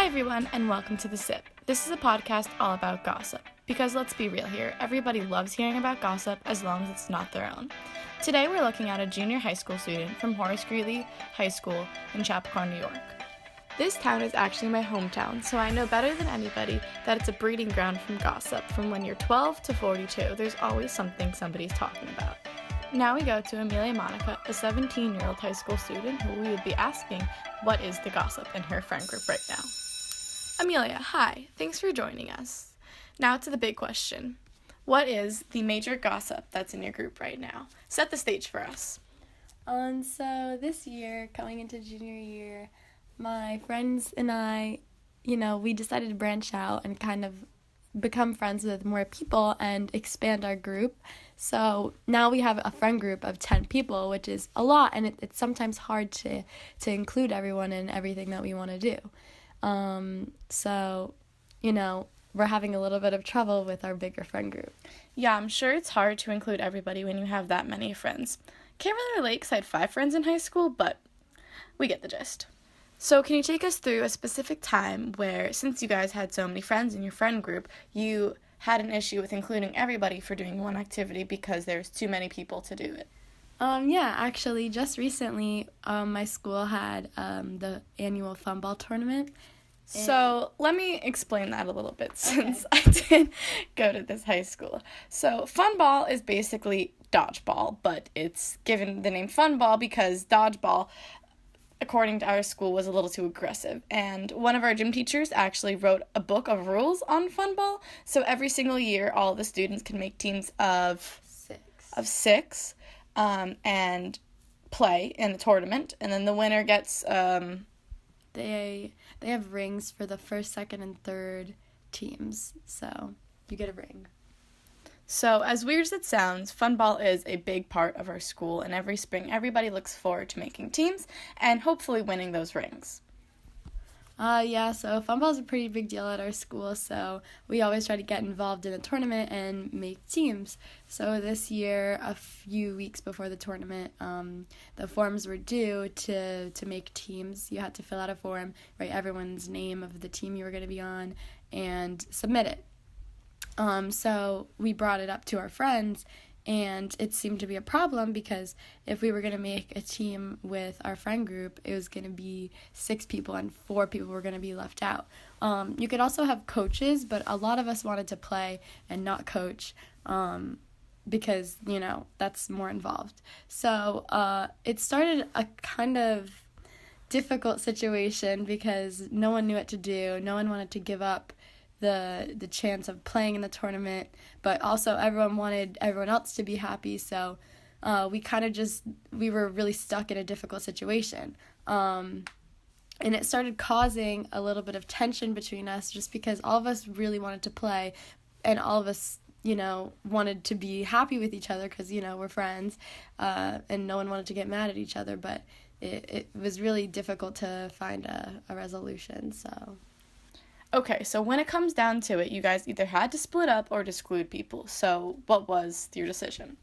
Hi everyone, and welcome to The Sip. This is a podcast all about gossip, because let's be real here, everybody loves hearing about gossip as long as it's not their own. Today we're looking at a junior high school student from Horace Greeley High School in Chappaqua, New York. This town is actually my hometown, so I know better than anybody that it's a breeding ground from gossip. From when you're 12 to 42, there's always something somebody's talking about. Now we go to Amelia Monica, a 17-year-old high school student who we would be asking what is the gossip in her friend group right now. Amelia, hi. Thanks for joining us. Now to the big question. What is the major gossip that's in your group right now? Set the stage for us. So this year, coming into junior year, my friends and I, we decided to branch out and kind of become friends with more people and expand our group. So now we have a friend group of 10 people, which is a lot, and it's sometimes hard to include everyone in everything that we want to do. We're having a little bit of trouble with our bigger friend group. Yeah, I'm sure it's hard to include everybody when you have that many friends. Can't really relate because I had 5 friends in high school, but we get the gist. So can you take us through a specific time where, since you guys had so many friends in your friend group, you had an issue with including everybody for doing one activity because there's too many people to do it? Actually, just recently, my school had the annual fun ball tournament. So let me explain that a little bit since I did go to this high school. So fun ball is basically dodgeball, but it's given the name fun ball because dodgeball, according to our school, was a little too aggressive. And one of our gym teachers actually wrote a book of rules on fun ball. So every single year, all the students can make teams of 6 and play in the tournament. And then the winner gets... They have rings for the first, second, and third teams. So you get a ring. So, as weird as it sounds, fun ball is a big part of our school, and every spring everybody looks forward to making teams and hopefully winning those rings. So fun ball is a pretty big deal at our school, so we always try to get involved in the tournament and make teams. So this year, a few weeks before the tournament, the forms were due to make teams. You had to fill out a form, write everyone's name of the team you were going to be on, and submit it. So we brought it up to our friends, and it seemed to be a problem because if we were going to make a team with our friend group, it was going to be 6 people and 4 people were going to be left out. You could also have coaches, but a lot of us wanted to play and not coach because, that's more involved. So it started a kind of difficult situation because no one knew what to do. No one wanted to give up the chance of playing in the tournament, but also everyone wanted everyone else to be happy, so we were really stuck in a difficult situation. And it started causing a little bit of tension between us just because all of us really wanted to play, and all of us, wanted to be happy with each other because, we're friends, and no one wanted to get mad at each other, but it was really difficult to find a resolution, so... Okay, so when it comes down to it, you guys either had to split up or exclude people. So what was your decision?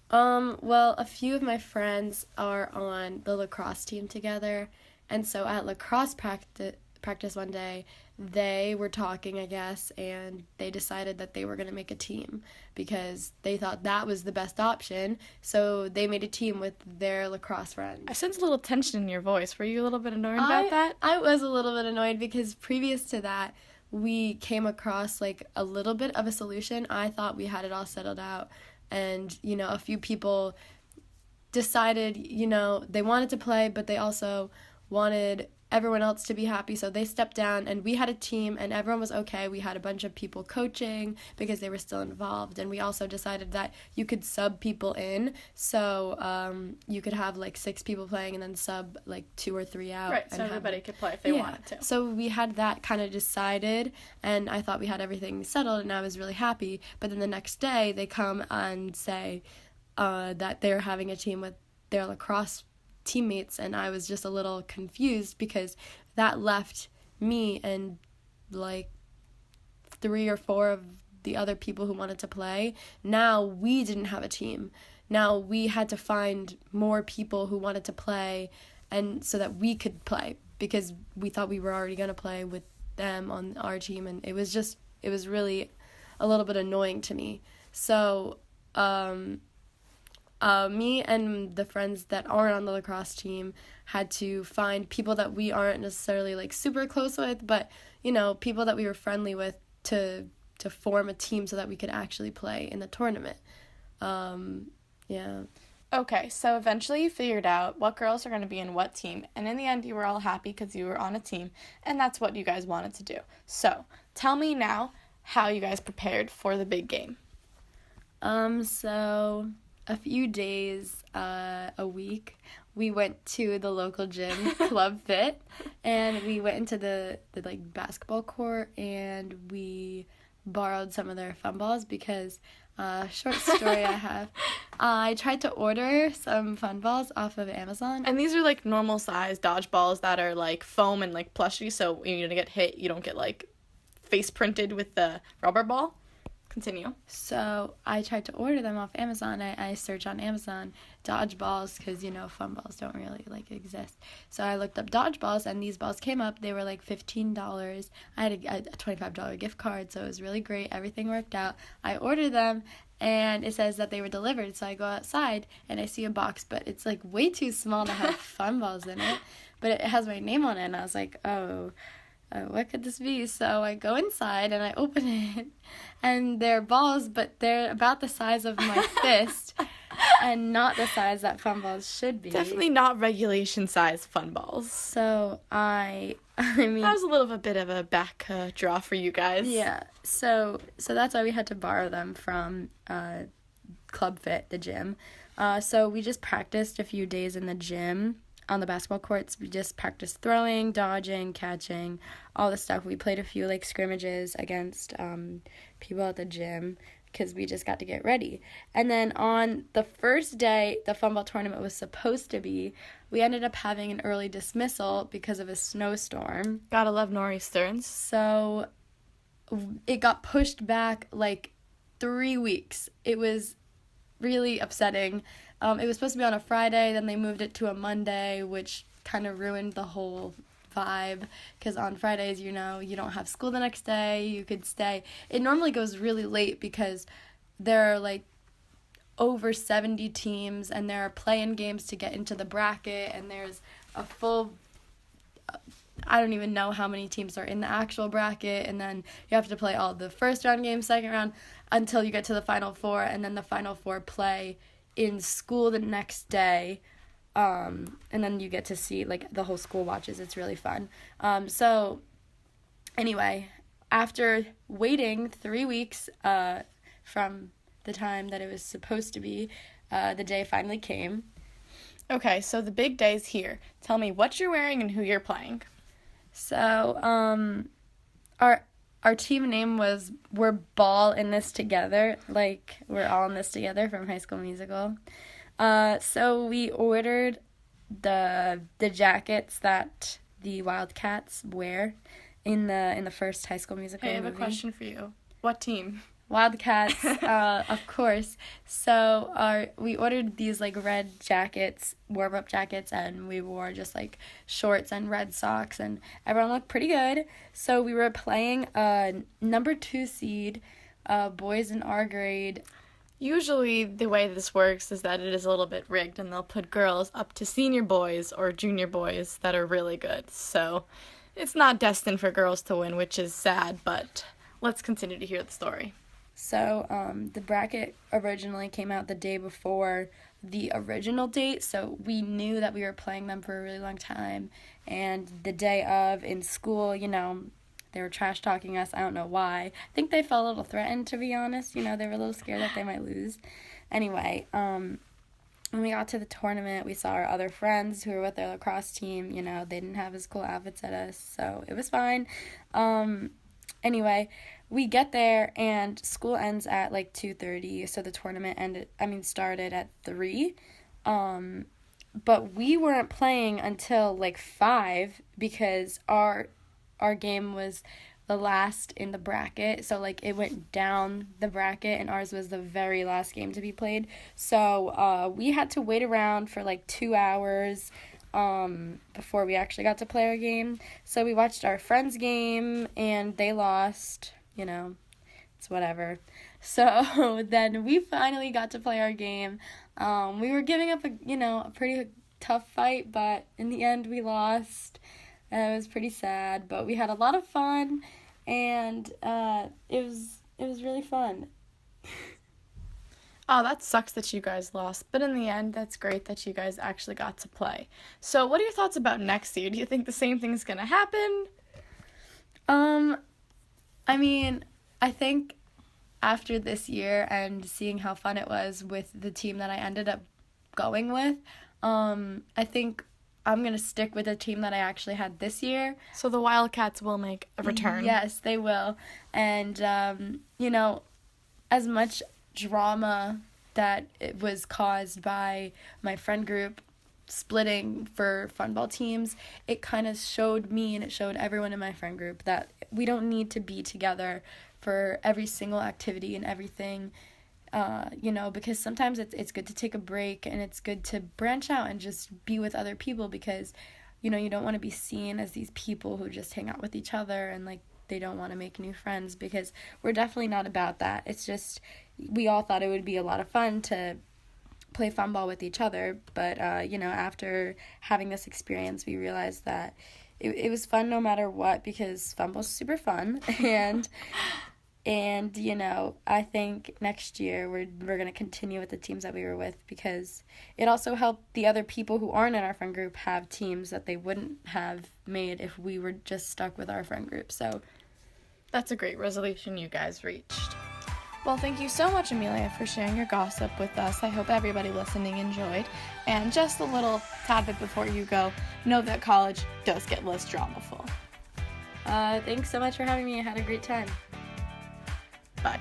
Well, a few of my friends are on the lacrosse team together, and so at lacrosse practice one day, they were talking, I guess, and they decided that they were going to make a team because they thought that was the best option, so they made a team with their lacrosse friends. I sense a little tension in your voice. Were you a little bit annoyed about that? I was a little bit annoyed because previous to that, we came across, a little bit of a solution. I thought we had it all settled out, and, a few people decided, they wanted to play, but they also wanted everyone else to be happy, so they stepped down, and we had a team, and everyone was okay. We had a bunch of people coaching because they were still involved, and we also decided that you could sub people in, so you could have 6 people playing and then sub 2 or 3 out. Right, so everybody could play if they wanted to. So we had that kind of decided, and I thought we had everything settled, and I was really happy, but then the next day they come and say that they're having a team with their lacrosse teammates, and I was just a little confused because that left me and 3 or 4 of the other people who wanted to play. Now we didn't have a team. Now we had to find more people who wanted to play and so that we could play. because we thought we were already going to play with them on our team, and it was really a little bit annoying to me. So me and the friends that aren't on the lacrosse team had to find people that we aren't necessarily like super close with, but people that we were friendly with to form a team so that we could actually play in the tournament. Yeah. Okay, so eventually you figured out what girls are going to be in what team, and in the end you were all happy because you were on a team, and that's what you guys wanted to do. So tell me now how you guys prepared for the big game. So a few days a week, we went to the local gym, Club Fit, and we went into the like basketball court, and we borrowed some of their fun balls because short story I have. I tried to order some fun balls off of Amazon. And these are like normal size dodgeballs that are like foam and like plushy, so when you get hit, you don't get like face printed with the rubber ball. Continue. So I tried to order them off Amazon. I searched on Amazon dodgeballs because, fun balls don't really like exist. So I looked up dodgeballs, and these balls came up. They were like $15. I had a $25 gift card, so it was really great. Everything worked out. I ordered them, and it says that they were delivered. So I go outside, and I see a box, but it's like way too small to have fun balls in it. But it has my name on it, and I was like, what could this be? So I go inside and I open it, and they're balls, but they're about the size of my fist and not the size that fun balls should be. Definitely not regulation size fun balls. So I mean, that was a little bit of a back draw for you guys. Yeah. So that's why we had to borrow them from Club Fit, the gym. So we just practiced a few days in the gym. On the basketball courts, we just practiced throwing, dodging, catching, all the stuff. We played a few like scrimmages against people at the gym because we just got to get ready. And then on the first day the fun ball tournament was supposed to be, we ended up having an early dismissal because of a snowstorm. Gotta love nor'easters. So it got pushed back like 3 weeks. It was really upsetting. It was supposed to be on a Friday, then they moved it to a Monday, which kind of ruined the whole vibe, because on Fridays, you don't have school the next day, you could stay. It normally goes really late because there are like over 70 teams, and there are play-in games to get into the bracket, and there's a full, I don't even know how many teams are in the actual bracket, and then you have to play all the first round games, second round, until you get to the Final Four, and then the Final Four play in school the next day, and then you get to see like the whole school watches. It's really fun. So anyway, after waiting 3 weeks from the time that it was supposed to be, the day finally came. Okay, so the big day's here. Tell me what you're wearing and who you're playing. So our team name was We're Ball in This Together, like we're all in this together from High School Musical. So we ordered the jackets that the Wildcats wear in the first High School Musical movie. I have a question for you. What team? Wildcats, of course. So we ordered these like red jackets, warm-up jackets, and we wore just like shorts and red socks, and everyone looked pretty good. So we were playing a number 2 seed, boys in our grade. Usually the way this works is that it is a little bit rigged, and they'll put girls up to senior boys or junior boys that are really good. So it's not destined for girls to win, which is sad, but let's continue to hear the story. So the bracket originally came out the day before the original date, so we knew that we were playing them for a really long time, and the day of in school, they were trash talking us. I don't know why. I think they felt a little threatened, to be honest. They were a little scared that they might lose. Anyway, when we got to the tournament, we saw our other friends who were with their lacrosse team. They didn't have as cool outfits as us, so it was fine. Anyway, we get there, and school ends at like 2:30, so the tournament started at 3. But we weren't playing until like 5 because our game was the last in the bracket, so like it went down the bracket, and ours was the very last game to be played. So we had to wait around for like 2 hours before we actually got to play our game. So we watched our friend's game, and they lost, it's whatever. So then we finally got to play our game. We were giving up a pretty tough fight, but in the end we lost. It was pretty sad, but we had a lot of fun, and it was really fun. Oh, that sucks that you guys lost, but in the end, that's great that you guys actually got to play. So what are your thoughts about next year? Do you think the same thing's going to happen? I think after this year and seeing how fun it was with the team that I ended up going with, I think I'm going to stick with the team that I actually had this year. So the Wildcats will make a return. Yes, they will. And, as much drama that it was caused by my friend group splitting for funball teams, it kind of showed me and it showed everyone in my friend group that we don't need to be together for every single activity and everything, because sometimes it's good to take a break, and it's good to branch out and just be with other people, because, you don't want to be seen as these people who just hang out with each other and, they don't want to make new friends, because we're definitely not about that. It's just, we all thought it would be a lot of fun to play funball with each other, but, after having this experience, we realized that it was fun no matter what, because funball's super fun, and I think next year we're going to continue with the teams that we were with, because it also helped the other people who aren't in our friend group have teams that they wouldn't have made if we were just stuck with our friend group. So that's a great resolution you guys reached. Well, thank you so much, Amelia, for sharing your gossip with us. I hope everybody listening enjoyed. And just a little tad bit before you go, know that college does get less dramaful. Thanks so much for having me. I had a great time. Bye.